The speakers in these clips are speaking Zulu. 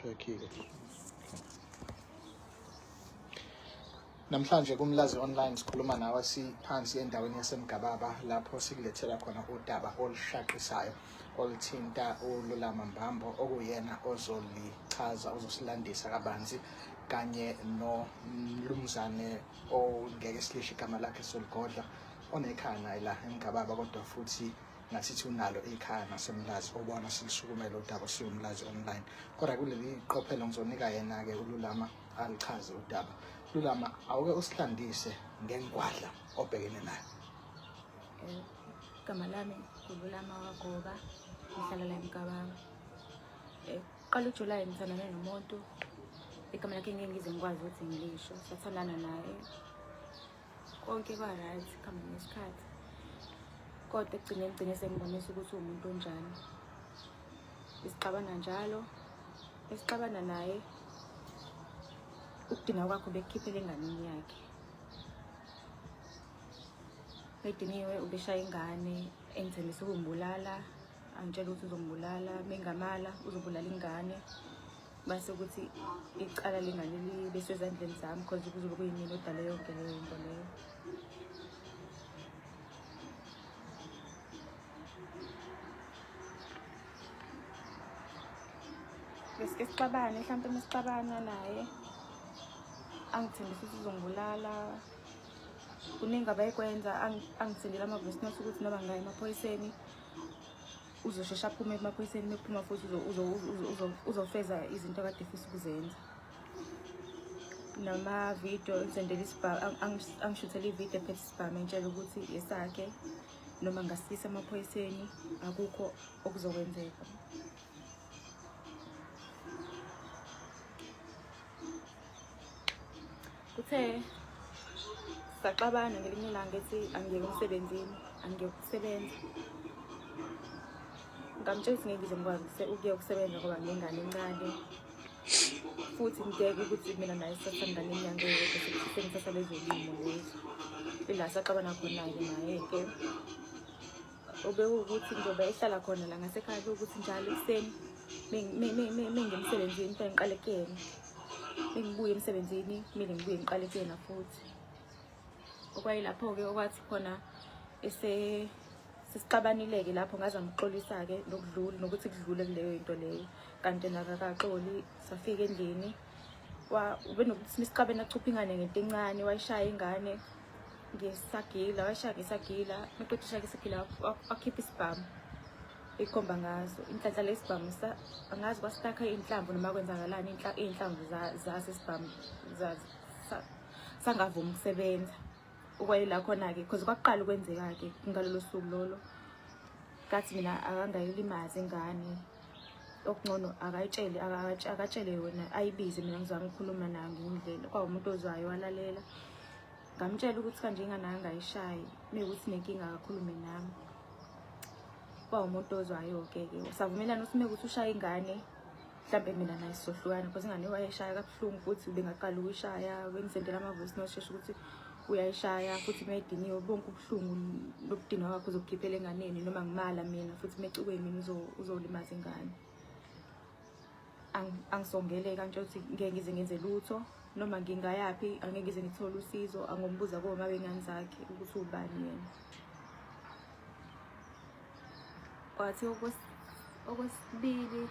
Okay. Namhlanje kumlazi online sikhuluma nawe siphansi endaweni yaseMgababa lapho sikulethela khona udaba olushaqisayo oluthinta uLulama Mbambo okuyena ozolichaza ozosilandisa kabanzi kanye noMlumzane ongeke silisho igama lakhe soligodla onekhaya naye la eMgababa kodwa futhi ngasithi unalo ikhaya nasemlazi obona silisukumela udaba siwumlazi online kodwa kuleli qophelo ngizonika yena ke uLulama alichaze udaba. Lulama, awuke usihlandise ngengwadla obhekene nayo. Igama lami uLulama Wagoba, ngihlala la eMgababa. Qala uJulayi ngithandana nomuntu, igama lakhe ngeke ngize ngikwazi ukuthi ngilisho, sathandana naye. Konke kwa right, khamba nesikhathi. Kodwa ekugcineni sengibonisa ukuthi umuntu onjani. Isixabana njalo, esixabana naye ukudinga kwakho bekukhiphele enganeni yakhe. Bediniwe ubeshaya ingane, engithembisa ukumbulala, angitshela ukuthi uzombulala, mengamala uzobulala ingane. Base ukuthi icala lengane libe sezandleni zami because kuzobe kuyimina odale yonke leyo nto leyo. Besike sixabane, mhlawumbe mesixabana naye angithembisa ukuthi uzongibulala. Kuningi abayikwenza, angithindela ama-voice notes ukuthi noma ngaya emaphoyiseni uzoshesha aphume emaphoyiseni, mephuma futhi uzofeza izinto akade efisa ukuzenza. Nama-video ngizendela isibhamu, angishuthela i-video ephethe isibhamu engitshela ukuthi esakhe noma ngasisa emaphoyiseni akukho okuzokwenzeka. Kuthe saxabana ngelinye ilanga ethi angiyeke emsebenzini, angiyeke ukusebenza. Ngamtshela ukuthi ngeke ngize ngikwazi ukuya ukusebenza ngoba ngingane encane. Futhi ngideke ukuthi mina naye sisathandana inyanga eyodwa sengithatha lezo limo lezo. Ila saxabana khona-ke naye-ke. Obekuwukuthi njengoba ehlala khona la ngasekhaya bekuwukuthi njalo ekuseni mengemsebenzini kufanele ngiqale kuyena. Bengibuye emsebenzini kumele ngibuye ngiqale kuyena futhi. Okwayilapho-ke okwathi khona sesixabanile-ke lapho ngazama ukuxolisa-ke nokudlula nokuthi kudlule kuleyo into leyo. Kanti nakakaxoli safika endlini ubenokuthi nisixabene acupha ingane ngento encane, wayishaya ingane ngesagila, wayishaya ngesagila, meqeda ishaya ngesagila akhipha isibhamu ikhomba ngazo. Inhlanhla lesibhamu angazi kwasitakha inhlamvu noma kwenzakalani inhlamvu zasesibhamu sangavuma ukusebenza. Okwayila khona-ke because kwaqala ukwenzeka-ke ngalolo suku lolo. Kathi mina akangayilimazi ingane, okungcono akatshele yona ayibize mina ngizange ngikhuluma nayo ngiyindlela. Kwawumuntu ozwayo walalela. Ngamtshela ukuthi kanje ingane angayishayi, mekuthi nenkinga akakhulume nami. Kwawumuntu ozwayo-ke savumelana ukuthi mekuthi ushaya ingane mhlambe mina naye sizohlukana because ingane wayeshaya kabuhlungu futhi bengaqala ukuyishaya. Bengizendela ama-voice notes sheshe ukuthi uyayishaya futhi mayidiniwe bonke ubuhlungu nokudinwa kwakho uzokukhiphela enganeni noma ngimala mina futhi mecukwe mina uzolimaza ingane. Angisongeleka angitshela ukuthi ngeke ngize ngenze lutho noma ngingayaphi angeke ngize ngithole usizo. Angombuza koma bengane zakhe ukuthi ubani yena. Kwathi okwesibili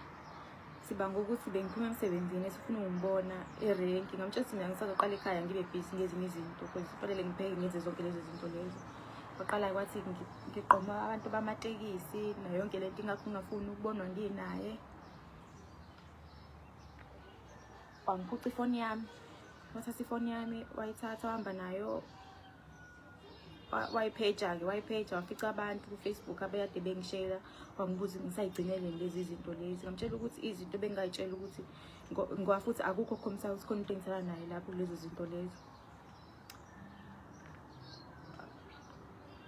sibanga ukuthi bengiphuma emsebenzini esifuna ungibona erenki. Ngamtshela ukuthi mina ngisazoqala ekhaya ngibe busy ngezinye izinto because kufanele ngipheke ngenze zonke lezo zinto lezo. Waqala kwathi ngiqoma abantu bamatekisi nayo yonke lento ingakho ngingafuni ukubonwa nginaye. Wangiphuca ifoni yami, wathatha ifoni yami wayithatha wahamba nayo wayipheja-ke wafica abantu ku-Facebook abekade bengishela. Wangibuza ngisayigcinele lezi zinto lezi. Ngamtshela ukuthi izinto bengayitshela ukuthi ngoba futhi akukho khomisa ukuthi khona into engithala naye lapho kulezo zinto lezo.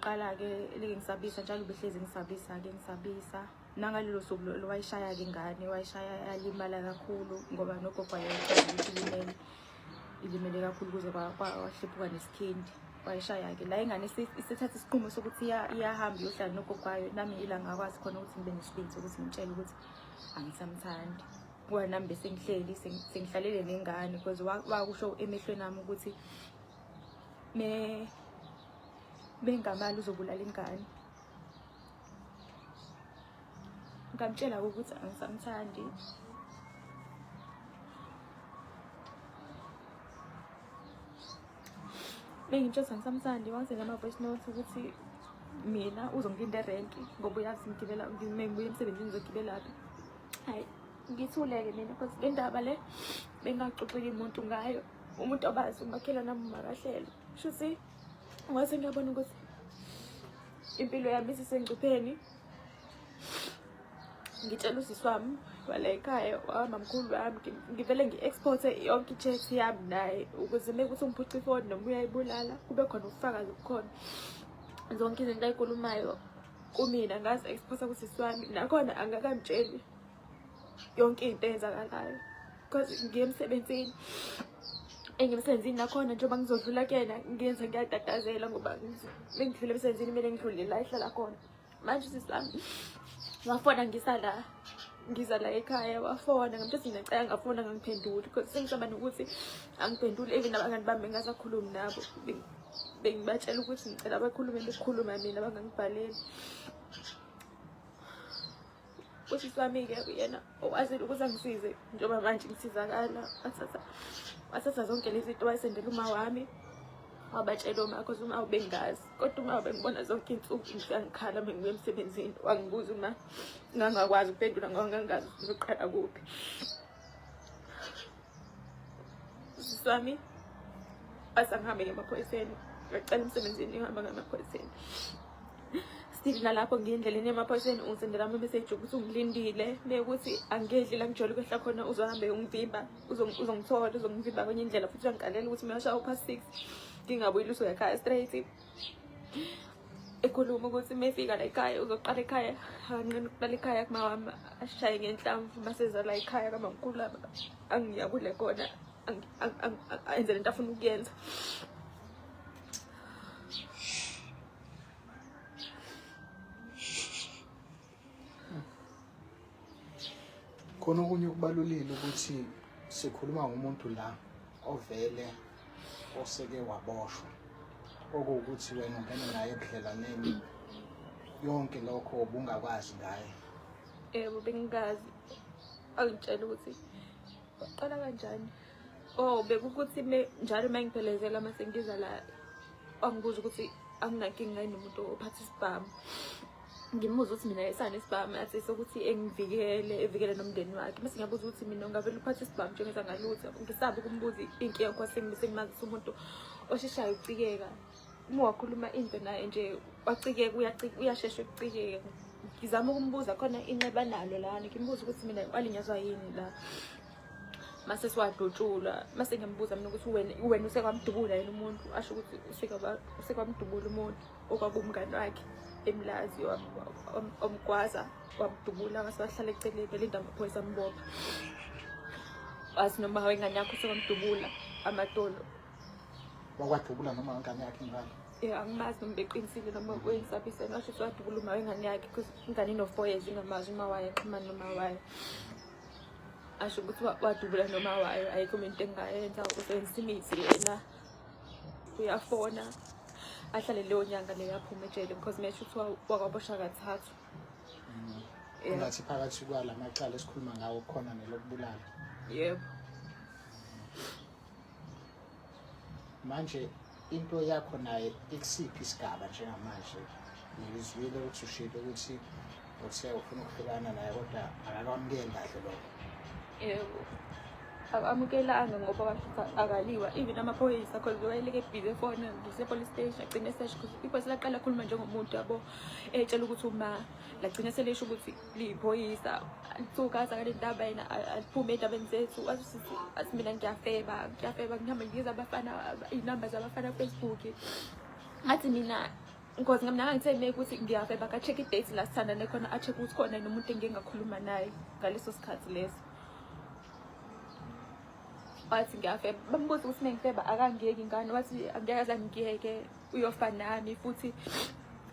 Qala-ke leke ngisabisa njalo behlezi ngisabisa. Nangalelo suku lo wayishaya-ke ingane, wayishaya yalimala kakhulu ngoba nogogo wayechaza ukuthi ilimele kakhulu kuze kwahliphuka nesikhindi. Wayishaya-ke la ingane isethatha isinqumo sokuthi iyahamba iyohlala nogogo wayo. Nami ila ngakwazi khona ukuthi ngibe nesibindi sokuthi ngimtshele ukuthi angisamthandi. wanami bese ngihleli sengihlalele nengane because wakusho emehlweni ami ukuthi bengamali uzobulala ingane. Ngamtshela ukuthi angisamthandi. Bengitshela angisamthandi wangisendela ama-voice notes ukuthi mina uzongilinda erenki ngoba uyazi ngigibela ngibuya emsebenzini ngizogibelaphi. Hayi ngithuleke mina because le ndaba le bengaxoxeli umuntu ngayo, umuntu obazi umakhelwane nami makahlele. Shuthi ngase ngiyabona ukuthi impilo yami isisengcupheni. Ngitshela usisi wami wala ekhaya wamamkhulu wami ngivele ngi-export-e yonke i-chat yami naye ukuze mekuthi ungiphuca ifoni noma uyayibulala kube khona ubufakazi bukhona. Zonke izinto ayikhulumayo kumina ngazi export-a kusisi wami, nakhona angakamtsheli yonke into eyenzakalayo because ngiye emsebenzini. Engimsebenzini nakhona njengoba ngizodlula kuyena ngiyenza ngiyatatazela ngoba ngidlule emsebenzini kumele ngidlule la ehlala khona. Manje usisi wami wafona ngiza la ekhaya, wafona ngamthithi ngiyacela ngafona ngangiphenduli because sengisaba nokuthi angiphenduli even abangani bami engasakhulumi nabo. Bengibatshela ukuthi ngicela bakhulume bekhuluma mina bangangibhaleli. Usisi wami-ke yena owazile ukuthi angisize njengoba manje ngisizakala, wathatha zonke lezi zinto wayesendela uma wami wabatshela uma because uma ubengazi kodwa uma bengibona zonke insuku ngiyangikhala mengibuya emsebenzini wangibuza uma ngangakwazi ukuphendula ngoba ngangazi ukuqala kuphi. Usisi wami asangihambe ngemaphoyiseni, ngacela emsebenzini ngihamba ngamaphoyiseni. Still nalapho ngiyendleleni emaphoyiseni ungisendela ama-message ukuthi ungilindile mekuthi angedli la ngijole kwehla khona uzohambe ungivimba uzongithola uzongivimba kwenye indlela futhi uyangikalela ukuthi mayashaya past 6 ngingabuyile usuka ekhaya straight. Ekhuluma ukuthi mefika la ekhaya uzoqala ekhaya kancane ukuqala ekhaya kuma wami ashaye ngenhlamvu maseza la ekhaya kamamkhulu angiya kule khona enze lento afuna ukuyenza. Khona okunye okubalulekile ukuthi sikhuluma ngomuntu la ovele oseke waboshwa, okuwukuthi wena ungena naye ebudlelaneni yonke lokho ubungakwazi ngaye. Yebo bengingazi, angitshela ukuthi qala kanjani. Bekukuthi njalo uma ngiphelezela mase ngiza la angibuza ukuthi anginankinga ngayo nomuntu ophatha isibhamu. Ngimbuza ukuthi mina esane isibhamu athi sokuthi evikele nomndeni wakhe. Mase ngiyabuza ukuthi mina ungavele uphathe isibhamu njengoba ngalutho. Ngisaba ukumbuza inkinga kwase ngimazisa umuntu osheshayo ukucikeka. Uma wakhuluma into naye nje wacikeka uyashesha ukucikeka. Ngizama ukumbuza khona inxeba nalo lana ngimbuza ukuthi mina walinyazwa yini la. Mase siwadutshula mase ngiyambuza mina ukuthi wena usekwamdubula yena umuntu asho ukuthi usekwamdubula umuntu okwabumngani wakhe emlazi omgwaza wamdubula ngasahlala eceleni belinda amaphoyisa ambopha. Wathi noma wengane yakho usekwamdubula amadolo Wakwadubula noma ingane yakhe ingane. Angimazi noma beqinisile noma kuyisabisene asho ukuthi wadubula uma wengane yakhe because ingane ino 4 years ingamazi uma waye xhumana noma waye. Asho ukuthi wadubula noma wayo ayikho into engayenza usebenzisa imithi yena uyafona ahlale leyo nyanga leyo yaphuma ejele because mesho ukuthi wakabosha kathathu. Ngathi phakathi kwalamacala esikhuluma ngawo khona nelokubulala. Yebo. Manje into yakho naye ikusiphi isigaba njengamanje? Ngizwile ukuthi ushilo ukuthi uthe ufuna ukuhlukana naye kodwa akakwamukeli kahle lokho. Yebo. Akamukelanga ngoba washo akaliwa even amaphoyisa because wayeleke busy phone ngise police station agcine search because iphoyisa laqala khuluma njengomuntu yabo etshela ukuthi uma lagcine selesho ukuthi liphoyisa lithuka kale ndaba yena aliphume endabeni zethu asithi mina ngiyafeba ngihamba ngiza abafana inamba zabafana Facebook ngathi mina because ngamnanga ngithe ukuthi ngiyafeba ka check i-date la sithandane khona a check ukuthi khona nomuntu engingakhuluma naye ngaleso sikhathi leso. Wathi ngiyafeba bambuza ukuthi ngifeba akangiyeki ingane wathi angiyakaza ngiyeke uyofana nami futhi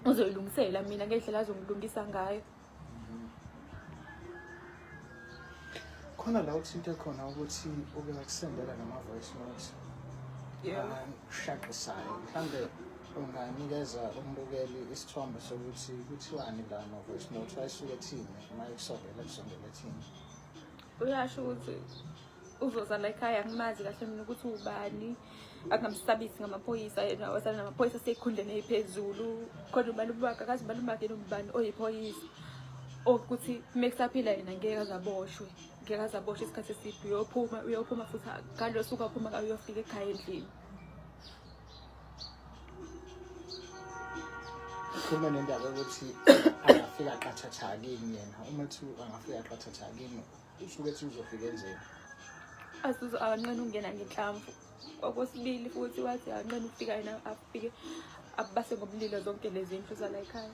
uzoyilungisela mina ngendlela azongilungisa ngayo. khona la uthinte khona ukuthi ube bakusendela nama-voice notes shaqisayo mhlawumbe unganikeza umbukeli isithombe sokuthi kuthiwani la ma-voice notes wayisuke ethini uma kusondela ethini? Uyasho ukuthi uzoza la ekhaya angimazi kahle mina ukuthi ubani, akungamsabisi ngamaphoyisa, yena wasana namaphoyisa asekhundleni ephezulu, khona umalume wakhe akazi umalume wakhe nobani oyiphoyisa, ukuthi mekusaphila yena ngeke azaboshwe, isikhathi eside, uyophuma futhi ngalo suku aphuma uyofika ekhaya endlini. Khuluma nendaba ukuthi angafika qathatha kini yena, uma uthi angafika qathatha kini usuke ethi uzofika enzeni? Akancane ukungena ngenhlamvu. Okwesibili futhi wathi akancane ukufika yena afike abase ngomlilo zonke lezi ndlu zala ekhaya.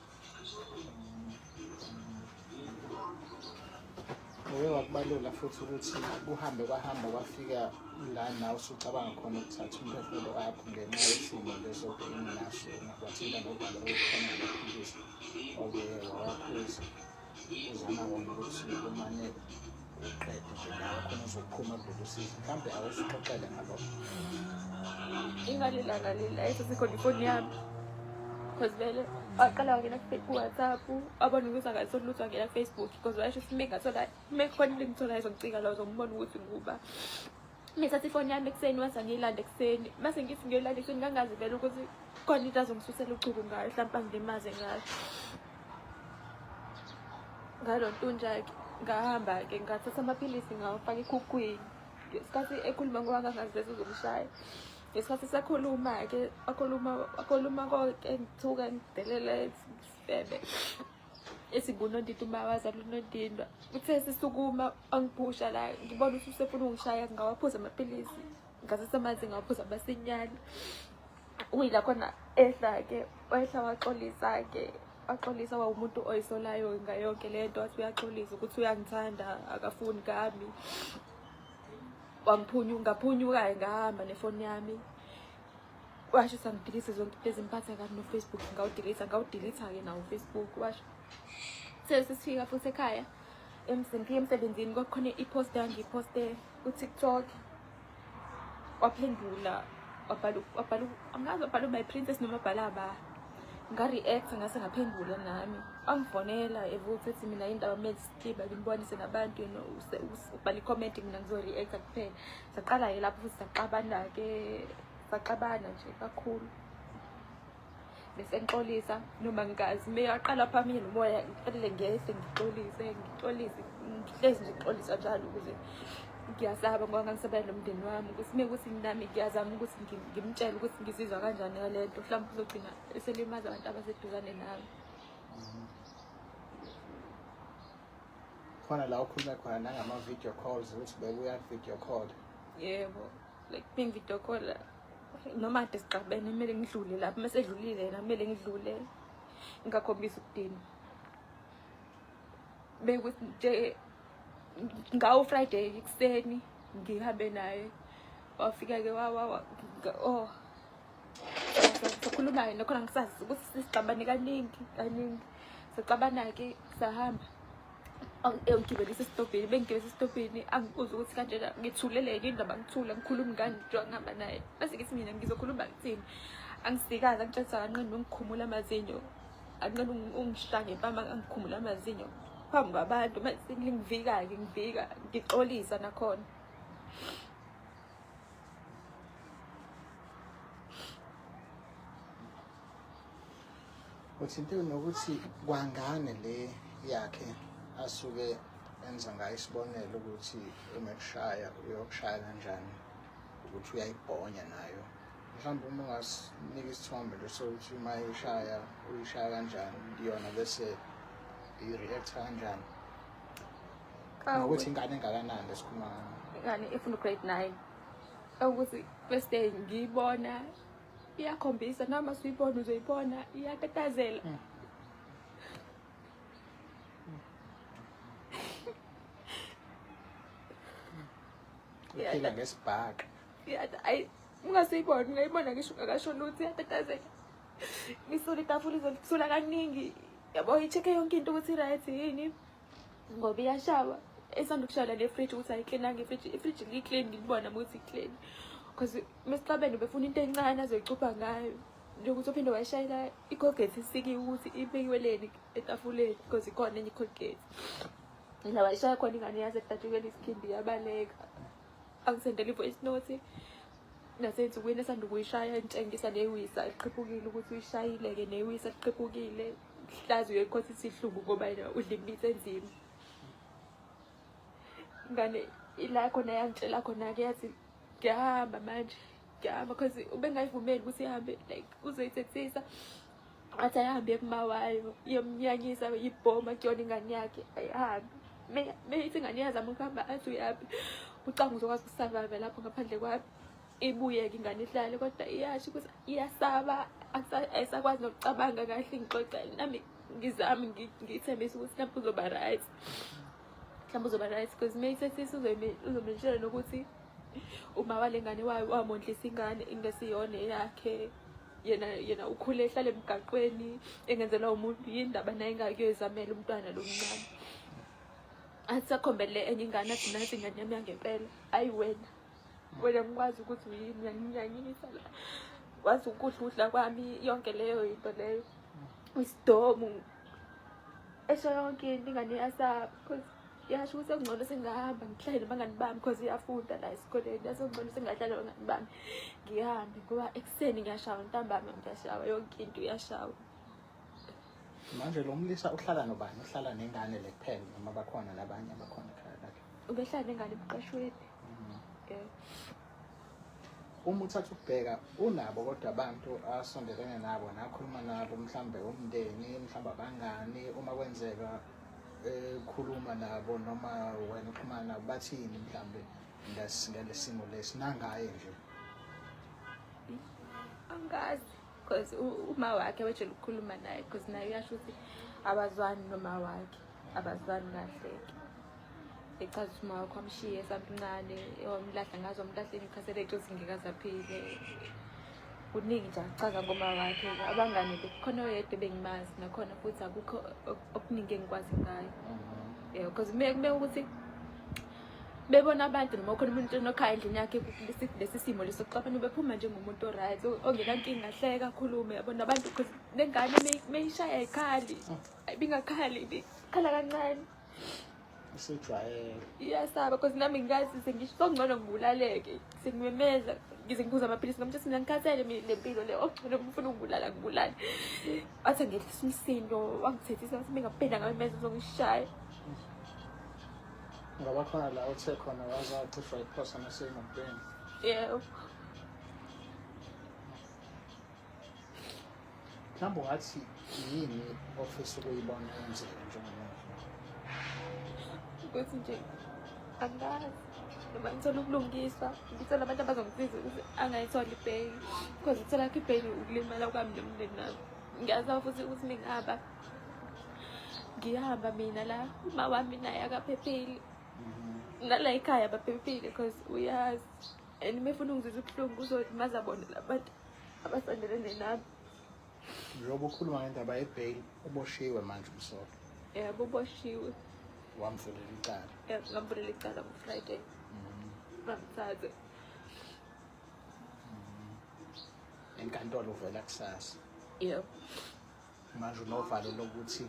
Wakubalula futhi ukuthi kwahamba kwafika la nawe usucabanga khona ukuthatha umphefumulo wakho ngenxa yesimo leso enginaso wathinta nobalo olukhona lokuphilisa waphuza uzama wona ukuthi umane uqede nje nawe khona uzophuma kulolu sizo. Mhlawumbe awusuxoxele ngalokho. Ingalila esikhona ifoni yami. Because vele aqala wangena ku-WhatsApp abona ukuthi akatholi lutho wangena Facebook because wayesho ukuthi mengathola mekhona into engitholayo zongicika la uzombona ukuthi nguba. Ngithatha ifoni yami ekuseni wathi angiyilanda ekuseni, mase ngithi ngiyolanda ekuseni ngangazi vele ukuthi khona into azongisusela uchuku ngayo, mhlawumbe angilimaze ngayo. Ngalo ntonjake ngahamba-ke ngathatha amaphilisi ngawafaka ekhukhwini. Ngesikhathi ekhuluma ngowangangazi uzomshaya. Ngesikhathi sakhuluma-ke akhuluma konke ngithuka ngidelela isifebe esibunondindwa umawaza lunondindwa. Uthe sisukuma angiphusha la ngibona ukuthi usefuna ungishaya ngawaphuza amaphilisi ngathatha amanzi ngawaphuza amasinyane. Uyila khona ehla-ke wayehla waxolisa umuntu oyisolayo ngayonke lento wathi uyaxolisa ukuthi uyangithanda akafuni ngami. Ngaphunyuka ngahamba nefoni yami. Washo sangidilisa zonke lezi mphatha kabi no-Facebook ngawudilitha-ke nawo Facebook. Washo sesifika futhi ekhaya ngiye emsebenzini kwakukhona i-post yangiyiposte ku-TikTok. Waphendula wabhala my princess noma bhalaba. Nga-react ngase ngaphendula nami. Angifonela evuthi ethi mina indaba kumele sikiba ngibonise nabantu ubhala i-comment mina ngizo-react kuphela. Saqala-ke lapho futhi saqabana nje kakhulu. Bese ngixolisa noma ngikazi meyaqala phambili nomoya ngicela ngehle ngixolise ngihlezi nje ngixolisa njalo ukuze ngiyasaba ngoba ngangisabela nomndeni wami ukuthi mekuthi nami ngiyazama ukuthi ngimtshele ukuthi ngizizwa kanjani ngale nto, mhlawumbe uzogcina eselimaza abantu abaseduzane nami. Khona la ukhuluma khona nangama-video calls ukuthi bebuya video call. Yebo, like being video call noma ade siqabene kumele ngidlule lapho mase edlulile yena kumele ngidlule ngakhombisa ukudinwa. Bekuthi nje ngawo Friday ekuseni ngihambe naye wafika-ke sakhuluma yena khona ngisazi ukuthi sisixabane kaningi sixabana-ke sahamba ngigibelisa esitobhini. Bengigibelisa esitobhini angibuza ukuthi kanjena ngithuleleni indaba ngithula ngikhuluma ngani njengoba ngihamba naye. Bese ngithi mina ngizokhuluma kuthini, angisikazi angitshela kanqeni ngikhumula amazinyo anqeni ungishange empama angikhumula amazinyo phambi kwabantu. Mase ngivika-ke ngixolisa nakhona. Uthinte nokuthi kwangane le yakhe asuke enza ngayo isibonelo ukuthi umekushaya uyokushaya kanjani, ukuthi uyayibhonya nayo. Mhlawumbe uma ungasinika isithombe sokuthi uma uyishaya kanjani yona bese i-react kanjani, nokuthi ingane engakanani esikhuluma ngayo. Ingane efuna grade 9 ukuthi first day ngiyibona iyakhombisa noma suyibona uzoyibona iyatatazela. Uphila ngesibhaka. Ungasiyibona ungayibona ngisho akasho lutho iyatatazela. Ngisula itafula izolisula kaningi. Yabo i-check yonke into ukuthi right yini ngoba iyashaba. esanda ukushayela nefridge ukuthi ayiklinanga ifridge ngiyiclean ngibona ukuthi iclean because mesixabene befuna into encane azoyicupha ngayo njengokuthi uphinde washayela icolgate isikiwe ukuthi ibekiwe leni etafuleni because ikhona enye icolgate la washaya khona ingane yasetatshukela isikhindi yabaleka angisendele ivoice note nasensukwini esanda ukuyishaya entshengisa newisa iqhiphukile ukuthi uyishayile-ke newisa liqhiphukile hlazi uyekhothi isihlungu ngoba yena udla iminisi enzima ngane ila khona yangitshela khona-ke yathi ngiyahamba manje ngiyahamba because ubengayivumeli ukuthi ihambe like uzoyithethisa athi ayihambe ekumawayo iyomnyanyisa yibhoma kuyona ingane yakhe ayihambe meyithi ingane yazama ukuhamba athi uyaphi ucanga uzokwazi ukusurvive lapho ngaphandle kwami ibuye-ke ingane ihlale kodwa iyasho ukuthi iyasaba ayisakwazi nokucabanga kahle ngixoxa nami ngizami ngithembisa ukuthi mhlawumbe uzoba right because meyithethisa uzomtshela nokuthi uma wale ngane wamondlisa ingane ingesiyona eyakhe yena ukhule ehlale emgaqweni engenzelwa umuntu yindaba naye ingakuyozamela umntwana lo mncane athi sakhombele enye ingane athi nathi ingane yami yangempela ayi wena ngikwazi ukuthi uyini yanginyanyisa la wazi ukudla kwami yonke leyo into leyo isidomu esho yonke into ingane yasaba because yasho ukuthi engcono singahamba ngihlale nabangani bami because iyafunda la esikoleni yasengcono singahlala nabangani bami ngihambe ngoba ekuseni ngiyashawa ntambama ngiyashawa yonke into iyashawa manje lo mlisa uhlala nobani uhlala nengane le kuphela noma bakhona labanye abakhona ekhaya lakhe ubehlala nengane emqashweni uma uthatha ukubheka unabo kodwa abantu asondelene nabo nakhuluma nabo mhlambe umndeni mhlawumbe abangani uma kwenzeka khuluma nabo noma wena uxhumana nabo bathini mhlambe ngalesimo lesi nangaye nje angazi because uma wakhe wetshela ukukhuluma naye because naye uyasho ukuthi abazwani noma wakhe abazwani kahle echaza ukuthi uma wakho amshiye samncane ewamlahla ngazo amlahleni ikhasele ukuthi ngikazaphile kuningi nje achaza ngoma wakhe abangani bekhona oyedwa bengimazi nakhona futhi akukho okuningi engikwazi ngayo because kumele ukuthi bebona abantu noma khona umuntu enokhaya endlini yakhe lesi simo lesokuxabana bephuma njengomuntu oright ongenankinga ahleka akhulume yabona abantu because nengane meyishaya ayikhali ibingakhali ikhala kancane isijwayele iyasaba because nami ngazi sengisho songcono ngibulaleke sengimemeza ngize ngiphuza amaphilisi ngamthi mina ngikhathele mina lempilo le ogcono ngifuna ukubulala ngibulale athi ngehlisa umsindo wangithethisa ukuthi ngingapenda ngamemeza uzongishaya ngoba khona la uthe khona wazacisha iphosa nasemotweni yebo mhlawumbe ungathi yini ofisa ukuyibona yenzeka njengomuntu ukuthi nje angazi noma ngithola ukulungiswa ngithola abantu abazongisiza ukuthi angayitholi ibheki because ngithola akho ibheki ukulimala kwami nomndeni nami ngiyazazi futhi ukuthi ngihamba mina la uma wami naye akaphephile nala ekhaya abaphephile because uyazi and mefuna ungizizwa ubuhlungu uzothi mazabona labantu abasondelene nami njengoba ukhuluma ngendaba ye-bail uboshiwe manje umsolo yebo uboshiwe wamvulela icala ngamvulela icala ngo-Friday bamthathe enkantolo uvela kusasa yebo manje unovalo lokuthi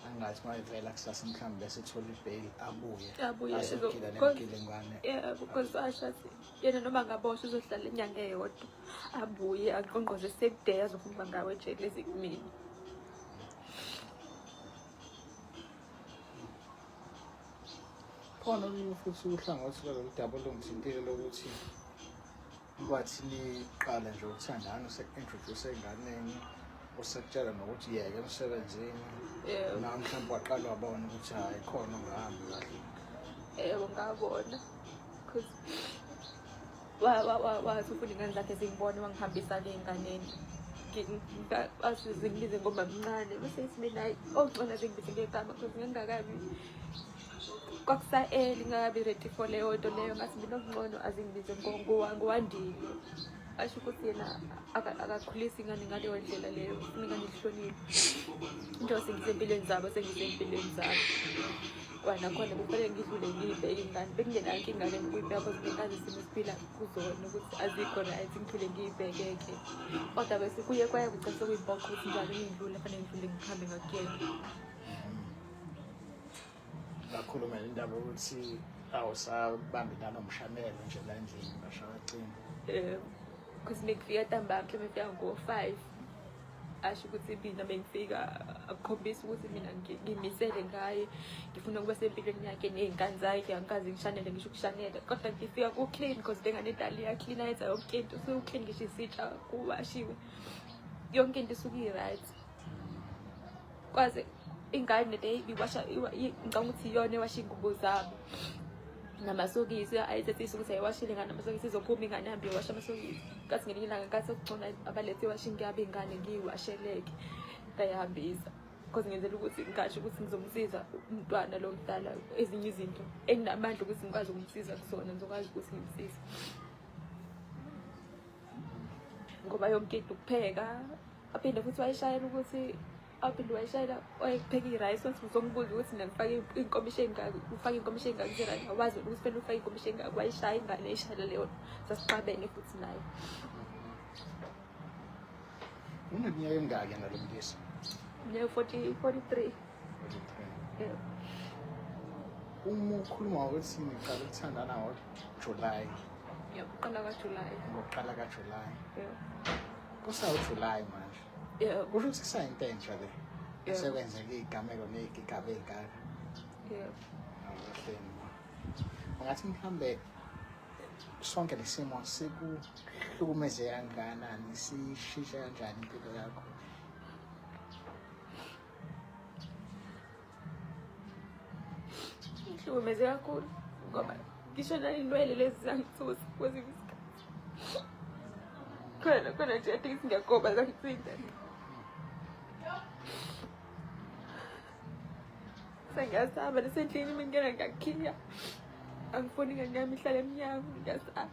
angathi mayivela kusasa mhlawumbe bese thola i-bail abuye asephila nemgilingwane because ashathi yena noma ngaboshwa uzohlala inyanga eyodwa abuye aqonqoze same day azofuna ngawe ejele ezikumini khona okunye futhi uhlangothi loludaba olungithintile lokuthi kwathi niqala nje ukuthandana usek-introduce enganeni usekutshela nokuthi yeke emsebenzini na mhlawumbe waqala wabona ukuthi hayi khona ungahambi kahle yebo ngabona because wathi ufuna ingane zakhe zingibone wangihambisa ney'nganeni zingibize ngoba mncane bese ithi mina hayi ongcona zingibize ngegama because ngingakabi kwakusa-early ngingakabi ready for leyo nto leyo ngathi mina okungcono azingibize ngowandile asho ukuthi yena akakhulisa ingane ngaleyo ndlela leyo, ufuna ingane ihloniphe. Into sengisempilweni zabo sengisempilweni zabo. Kwanakhona kufanele ngidlule ngiyibheke ingane. Bekungenayo inkinga-ke nokuyibheka because bengazi isimo esiphila kuzona ukuthi azikho right, ngiphile ngiyibheke-ke. Kodwa bese kuye kwaye kugcina sekuyimpoqo ukuthi njalo ngidlule, fanele ngidlule ngihambe ngakuyena. Ngakhuluma indaba ukuthi awusabambi nanomshanelo nje la endlini bashawacini. Because mekufika ntambama mhlawumbe mfika ngo-5 asho ukuthi mina bengifika akukhombisa ukuthi mina ngimisele ngaye, ngifuna ukuba sempilweni yakhe ney'ngane zakhe, angikaze ngishanele ngisho ukushanela. Kodwa ngifika ku-clean because benganedali iyaclean, ayenza yonke into, uclean ngisho isitsha kuwashiwe, yonke into isuke i-right. Kwaze ingane le iwasha, ngicabanga ukuthi iyona ewasha iy'ngubo zabo namasokisi, ayethethisa ukuthi ayiwashile ingane amasokisi, izophuma ingane ihambe iyowasha amasokisi. Kathi ngelinye ilanga nkathi sekugcona abalethe iwashingi yabo iy'ngane ngiyiwasheleke ngayihambisa because ngenzela ukuthi ngasho ukuthi ngizomsiza umntwana lo mdala ezinye izinto enginamandla ukuthi ngikwazi ukumsiza kusona, ngizokwazi ukuthi ngimsize. Ngoba yonke into ukupheka, aphinde futhi wayishayela ukuthi aphinde wayishayela wayekupheka i-rice, wathi uzongibuza ukuthi mina ngifake inkomishi engaki, ufake inkomishi engaki zerani, awazi ukuthi fanele ufake inkomishi engaki. Wayishaya ingane eyishayela leyo, sasixabene futhi naye. Uneminyaka emingaki nalo mlisa? Minyaka 43. Uma ukhuluma ukuthi niqala ukuthandana ngoJulayi. Uqala kaJulayi. Ngokuqala kaJulayi. KusaWuJulayi manje. Kusho ukuthi kusayinto entsha le. Sekwenzeke igameko nezigigaba ezingaka. Ungathi mhlambe sonke lesimo sikuhlukumeze kangakanani, sishintshe kanjani impilo yakho? Ihlukumeze kakhulu ngoba ngisho nayinwele lezi zangithusa kwezinye isikhathi. Khona nje athi ngiyagoba zangithinta. Sengiyasaba nasendlini uma ngingena ngiyakhiya. Angifuni ingane yami ihlale emnyango, ngiyasaba.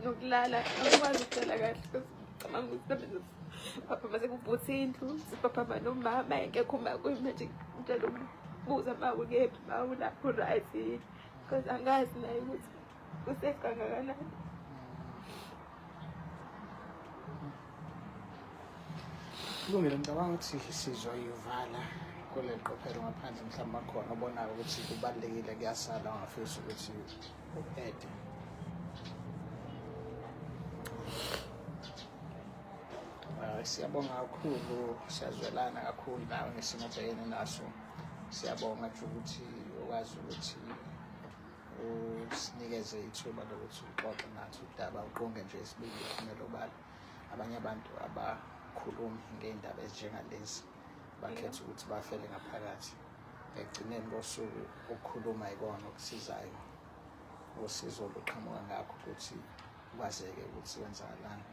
Nokulala angikwazi ukuhlala kahle because ngicabanga ukuthi papa mase kuvuthwa indlu, sipapha nomama engekho uma kuyimanje njalo buza uma ukephi uma ulapho right because angazi naye ukuthi usafe kangakanani. Kulungile, ngicabanga ukuthi sizoyivala kule qophelo ngaphandle mhlawumbe akhona obonayo ukuthi kubalulekile kuyasala ungafisa ukuthi u-ede. Siyabonga kakhulu, siyazwelana kakhulu nawe ngesimo obhekene naso. Siyabonga nje ukuthi ukwazi ukuthi usinikeze ithuba lokuthi uxoxe nathi udaba, uqonge nje isibili iphumela obala. Abanye abantu abakhulumi ngey'ndaba ezinjengalezi bakhetha ukuthi bafele ngaphakathi. Ekugcineni kosuku ukukhuluma ikona okusizayo, usizo luqhamuka ngakho ukuthi kwazeke ukuthi kwenzakalani.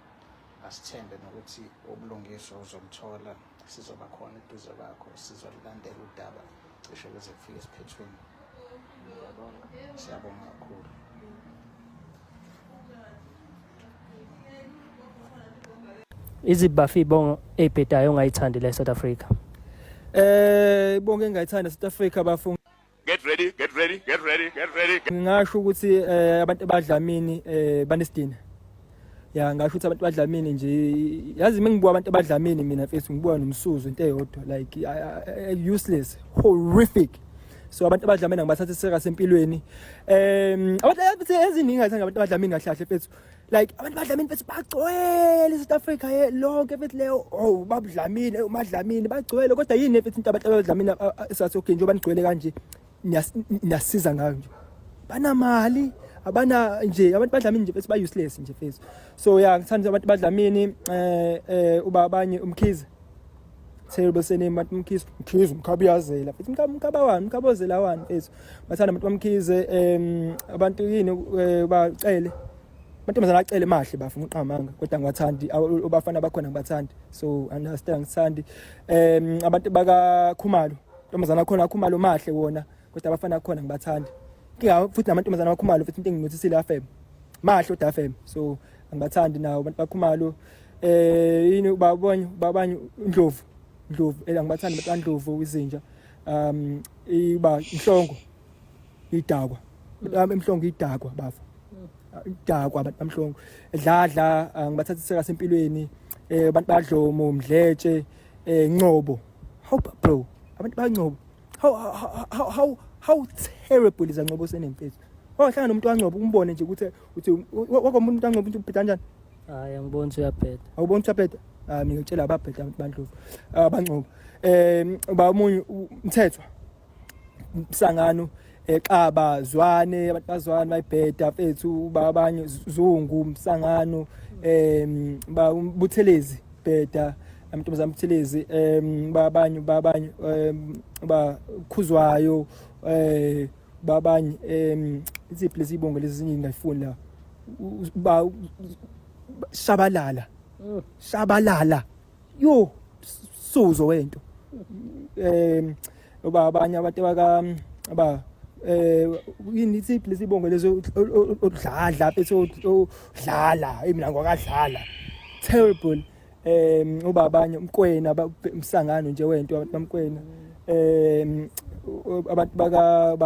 Asithembe nokuthi ubulungiswa uzoluthola, sizoba khona eduze kwakho, sizolilandela udaba cishe kuze kufike esiphethweni. Siyabonga kakhulu. Iziphi ibongo ebhedayo ongayithandi la eSouth Africa? Ibongo engayithanda eSouth Africa bafunga. Get ready. Ngingasho ukuthi abantu abadlamini banesidina. Ya ngasho ukuthi abantu abadlamini nje, yazi mengibuka abantu abadlamini mina mfethu ngibuka nomsuzo into eyodwa like useless, horrific. So abantu abadlamini ngibathatha serious empilweni. Abantu eziningi ngathanga abantu abadlamini kahle mfethu. Like abantu abadlamini mfethu bagcwele eSouth Africa lonke mfethu leyo, oh babudlamini, umadlamini bagcwele, kodwa yini mfethu into abantu abadlamini esathi okay nje banigcwele kanje niyasiza ngayo nje. Banamali, abana nje abantu badlamini nje ba useless nje mfethu. So yeah, ngithanda abantu badlamini uba abanye Umkhize. Terrible surname but Mkhize Mkhabiyazela. Mfethu Mkhabawani, Mkhabozela wani mfethu. Bathanda abantu bamkhize abantu yini bacele. Mantombazana acele mahle bafuna uqhamanga kodwa ngiwathandi ubafana bakhona ngibathandi. So understand ngithandi abantu baka Khumalo. Ntombazana khona Khumalo mahle wona kodwa abafana khona ngibathandi. futhi namantombazana akhumalo futhi into enginotisile FM mahle uDa FM so angibathandi nawo abantu bakhumalo yini babanye Ndlovu angibathandi abantu kaNdlovu izinja iba inhlongo idakwa emhlongo idakwa bafa idakwa abantu bamhlongo dladla angibathathise kasempilweni abantu badlomo umdletshe Ncobo how bro abantu baNcobo how terrible is Ncobo senemfethu wahlangana nomuntu waNcobo umbone nje ukuthi wakomuntu waNcobo umuntu ubheda kanjani hayi angiboni uyabheda awuboni uyabheda mina ngitshela ababheda abantu baNdlovu baNcobo uba umunye umthethwa Msangano Xaba Zwane abantu bazwane bayibheda fethu babanye Zungu Msangano ba Buthelezi bheda amantombazana Buthelezi babanye ba Khuzwayo babanye iziphi lezi ibongo lezi zinye ngayifuni la ba Shabalala yo suzo wento abanye abantu baka yini iziphi lezi ibongo lezi odladla bese odlala mina ngwakadlala terrible ubabanye umkwena Msangano nje wento abantu bamkwena abantu baka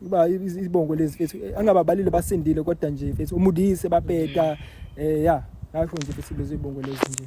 ba izibongo lezi fethu angababalile basindile kodwa nje fethu umudise babheda ya ngasho nje fethu lezi ibongo lezi nje